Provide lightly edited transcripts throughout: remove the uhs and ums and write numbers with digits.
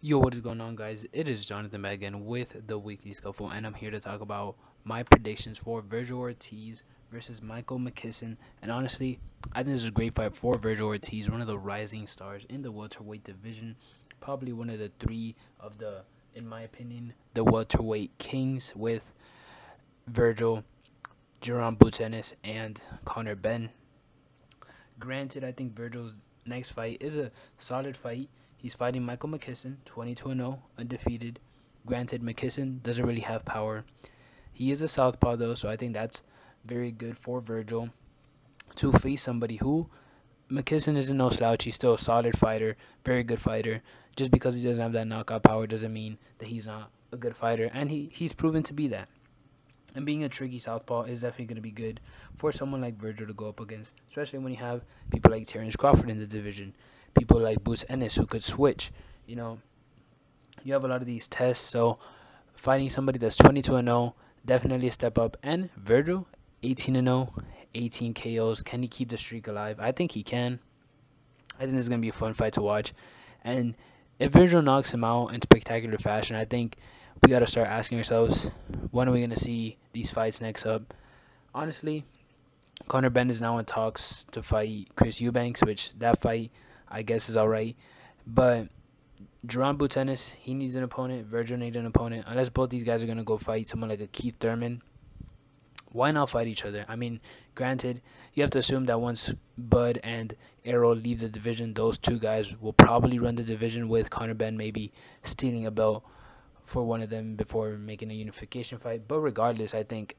Yo, what is going on, guys? It is Jonathan back again with the Weekly Scuffle, and I'm here to talk about my predictions for Vergil Ortiz versus Michael Mckinson. And honestly, I think this is a great fight for Vergil Ortiz, one of the rising stars in the welterweight division, probably one of the three of the, in my opinion, the welterweight kings with Vergil, Jerome Butenis, and Connor Ben. Granted, I think Virgil's next fight is a solid fight. He's fighting Michael Mckinson, 22-0, undefeated. Granted, Mckinson doesn't really have power. He is a southpaw though, so I think that's very good for Virgil to face somebody who Mckinson isn't no slouch. He's still a solid fighter, very good fighter. Just because he doesn't have that knockout power doesn't mean that he's not a good fighter, and he's proven to be that. And being a tricky southpaw is definitely going to be good for someone like Vergil to go up against, especially when you have people like Terrence Crawford in the division, people like Boots Ennis who could switch. You know, you have a lot of these tests, so fighting somebody that's 22-0, definitely a step up. And Vergil, 18-0, 18 KOs. Can he keep the streak alive? I think he can. I think this is going to be a fun fight to watch. And if Virgil knocks him out in spectacular fashion, I think we got to start asking ourselves, when are we going to see these fights next up? Honestly, Conor Benn is now in talks to fight Chris Eubanks, which that fight, I guess, is alright. But Jerome Butenis, he needs an opponent. Virgil needs an opponent. Unless both these guys are going to go fight someone like a Keith Thurman, why not fight each other? I mean, granted, you have to assume that once Bud and Arrow leave the division, those two guys will probably run the division with Conor Benn maybe stealing a belt for one of them before making a unification fight. But regardless, I think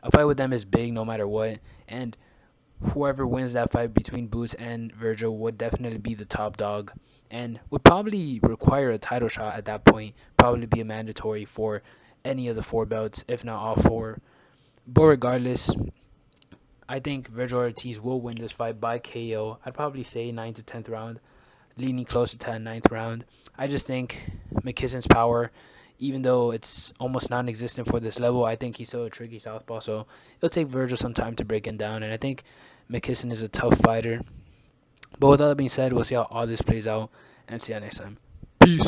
a fight with them is big no matter what. And whoever wins that fight between Boots and Virgil would definitely be the top dog and would probably require a title shot at that point. Probably be a mandatory for any of the four belts, if not all four. But regardless, I think Vergil Ortiz will win this fight by KO. I'd probably say 9th to 10th round, leaning closer to that 9th round. I just think McKisson's power, even though it's almost non-existent for this level, I think he's still a tricky southpaw. So it'll take Vergil some time to break him down, and I think McKinson is a tough fighter. But with all that being said, we'll see how all this plays out, and see you next time. Peace.